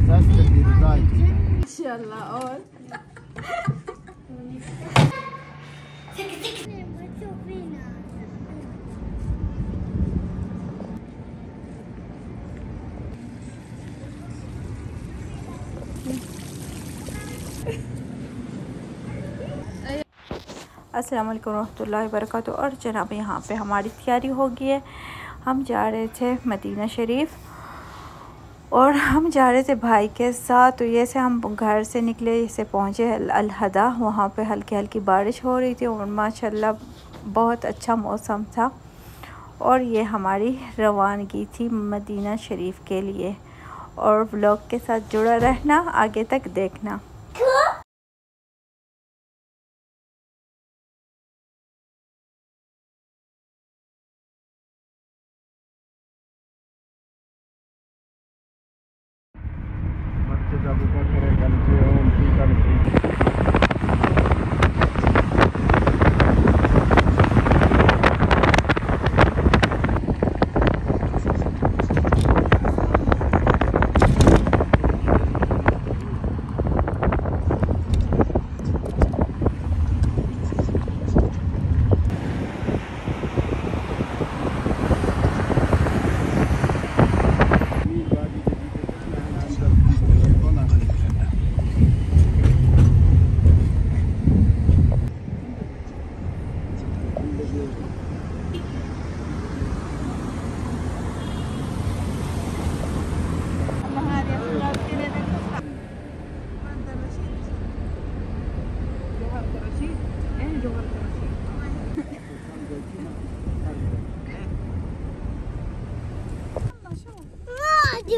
इंशाल्लाह। और अस्सलाम वालेकुम रहमतुल्लाहि व बरकातहू। और जनाब यहाँ पे हमारी तैयारी हो गई है। हम जा रहे थे मदीना शरीफ और हम जा रहे थे भाई के साथ। तो ये से हम घर से निकले, इसे पहुँचे अल-हदा। वहाँ पे हल्की हल्की बारिश हो रही थी और माशाल्लाह बहुत अच्छा मौसम था। और ये हमारी रवानगी थी मदीना शरीफ के लिए। और व्लॉग के साथ जुड़ा रहना, आगे तक देखना।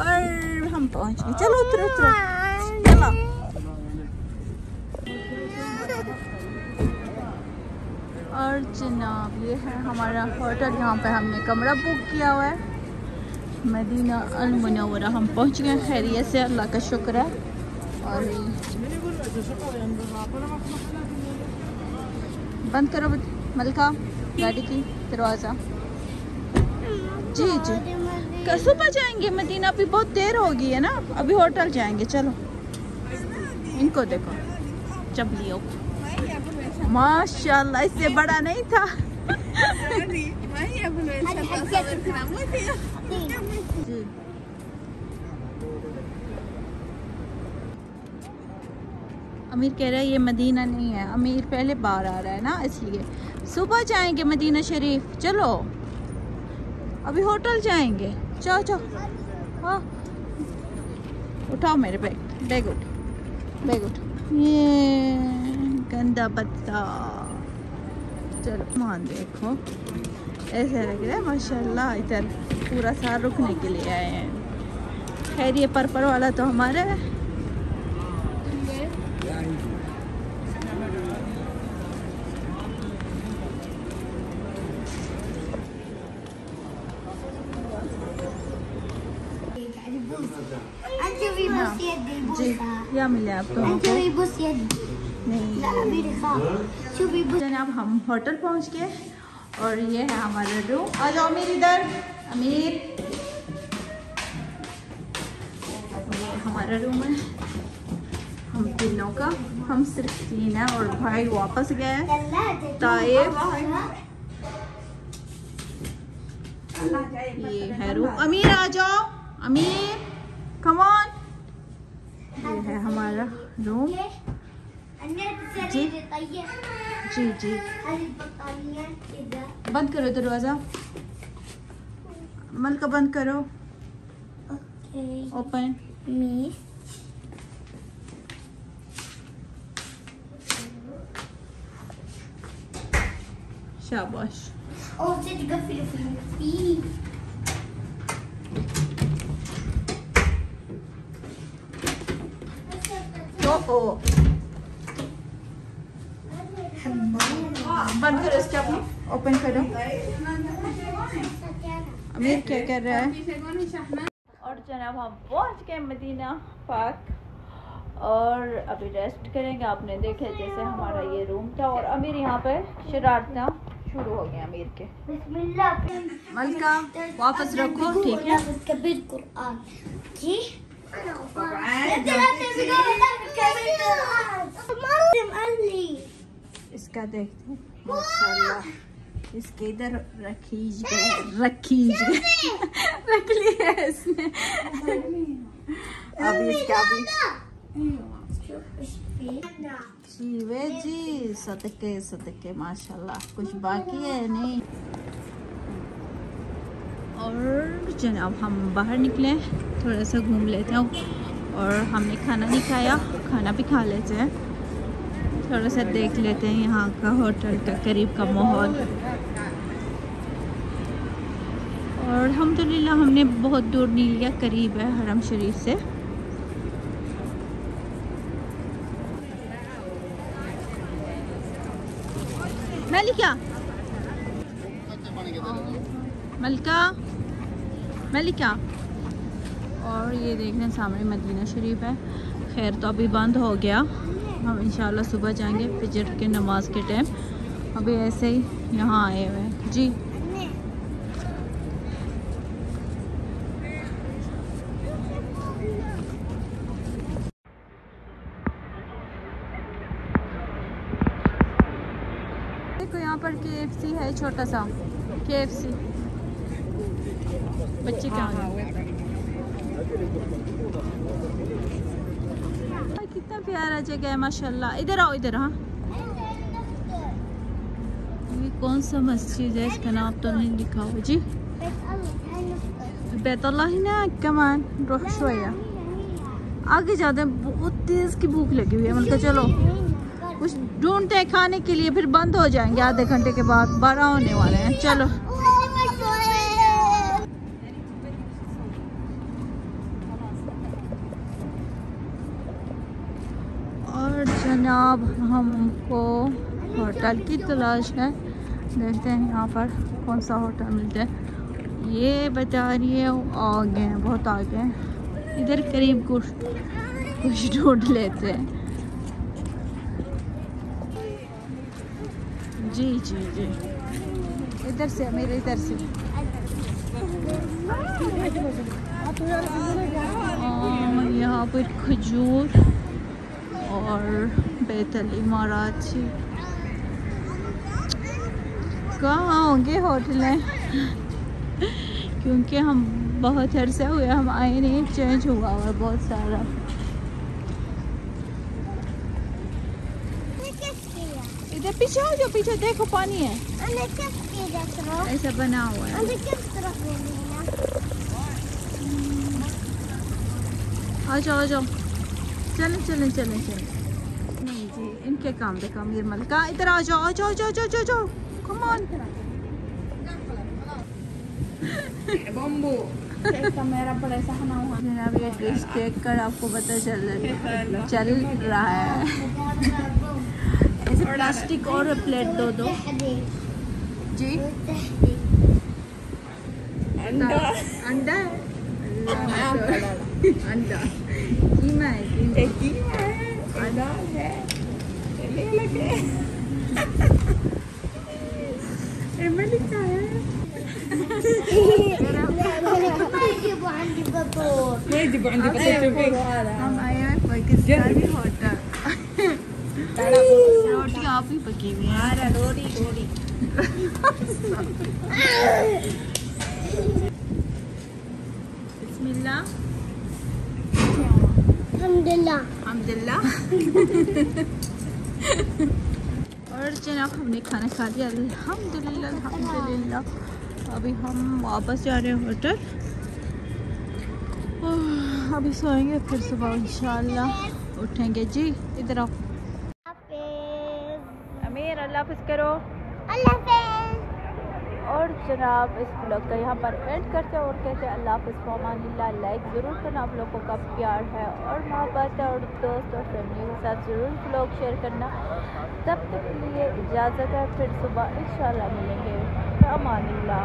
और हम पहुँच गए। चलो उतरो उतरो चलो। और जनाब ये है हमारा होटल, यहाँ पे हमने कमरा बुक किया हुआ है। मदीना अल मुनव्वरा हम पहुँच गए खैरियत से, अल्लाह का शुक्र है। और बंद करो मलका गाड़ी की दरवाज़ा। जी जी कल सुबह जाएंगे मदीना, अभी बहुत देर हो गई है ना, अभी होटल जाएंगे। चलो इनको देखो चबलियों, माशाल्लाह इससे बड़ा नहीं था। जी अमीर कह रहा है ये मदीना नहीं है, अमीर पहले बाहर आ रहा है ना, इसलिए सुबह जाएंगे मदीना शरीफ। चलो अभी होटल जाएंगे। जाओ जाओ। हाँ उठाओ मेरे बैग उठ। ये गंदा बत्ता। चलो मान देखो ऐसे लग रहा है माशाल्लाह, इधर पूरा साल रुकने के लिए आए हैं। खैर ये पर्पल वाला तो हमारा है। जी क्या मिले आपको? जनाब हम होटल पहुंच गए और ये है हमारा रूम। आ जाओ अमीर इधर। अमीर ये हमारा रूम है हम तीनों का। हम सिर्फ तीन है और भाई वापस गए ताइफ। ये है रूम। अमीर आ जाओ, अमीर कम ऑन। ये है हमारा रूम। जी जी जी बंद करो दरवाज़ा, मलका बंद करो। ओपन। शाबाश। बंद करो इसके अपनी, ओपन करो। अमीर क्या कर रहा है? और जनाब हम पहुंच गए मदीना पाक और अभी रेस्ट करेंगे। आपने देखे जैसे हमारा ये रूम था और अमीर यहाँ पे शरारता शुरू हो गया अमीर के। मलका वापस रखो, ठीक है। इसका देखते हैं माशाल्लाह, इसके इधर रख ली है इसने। अभी इसका भी जीवे जी सदके सदके माशाल्लाह, कुछ बाकी है नहीं। और जनाब हम बाहर निकले, थोड़ा सा घूम लेते हैं और हमने खाना नहीं खाया, खाना भी खा लेते हैं। थोड़ा सा देख लेते हैं यहाँ का होटल का करीब का माहौल। और अल्हम्दुलिल्लाह हमने बहुत दूर नहीं लिया, करीब है हरम शरीफ से। मलिका मलिका और ये देखने सामने मदीना शरीफ है। खैर तो अभी बंद हो गया, हम इंशाल्लाह सुबह जाएंगे फजर के नमाज के टाइम। अभी ऐसे ही यहाँ आए हुए हैं जी। देखो यहाँ पर KFC है, छोटा सा KFC। बच्चे क्या कितना प्यारा जगह है माशाल्लाह। इधर आओ, इधर। हाँ, ये कौन सा मस्जिद है, इसका नाम तो नहीं लिखा हुआ जी। बैतुल्लाह ही ना कमान रोक शोया आगे जाते हैं। बहुत तेज की भूख लगी हुई है। मतलब चलो कुछ ढूंढते हैं खाने के लिए, फिर बंद हो जाएंगे आधे घंटे के बाद, 12 होने वाले हैं। चलो और जनाब हमको होटल की तलाश है, देखते हैं यहाँ पर कौन सा होटल मिलता है। ये बता रही है आगे हैं, बहुत आगे हैं। इधर करीब कुछ ढूंढ लेते हैं। जी जी जी, इधर से, मेरे इधर से। यहाँ पर खजूर और बेतल इमारत। कहाँ होंगे होटल हैं क्योंकि हम बहुत अरसा हुआ हम आए नहीं, चेंज हुआ और बहुत सारा। इधर पीछे हो जाओ, पीछे देखो पानी है ऐसा बना हुआ है। आ जाओ आ जाओ, चलें चलें चलें चलें। नहीं जी, इनके काम देखो। अमीर मलका इधर आ जाओ, आ जाओ जाओ जाओ जाओ जाओ, कम ऑन। बम्बू मेरा बड़ा सा खाना हुआ। जनाब ये डिश देख कर आपको पता चल रहा है। ऐसे प्लास्टिक और प्लेट दो जी। अंडा अंडा अंडा कीमा है, अंडा है। मलिका है। हम आए हैं पाकिस्तानी होटल। रोटी आप ही पकी हुई है। रोटी बिस्मिल्लाह अल्हम्दुलिल्लाह। और जनाब हमने खाना खा लिया अल्हम्दुलिल्लाह अल्हम्दुलिल्लाह। अभी हम वापस जा रहे हैं होटल। अभी सोएंगे, फिर सुबह इंशाल्लाह उठेंगे जी। इधर आओ अमीर, अल्लाह हाफ़िज़ करो। और जनाब इस ब्लॉग का यहाँ पर एंड करते हैं और कहते हैं अल्लाह हाफ़िज़ फ़मानिल्लाह। लाइक ज़रूर करना, आप लोगों का प्यार है और मोहब्बत है, और दोस्त और फैमिली के साथ ज़रूर ब्लॉग शेयर करना। तब तक के लिए इजाज़त है, फिर सुबह इंशाल्लाह मिलेंगे। फ़मानिल्लाह।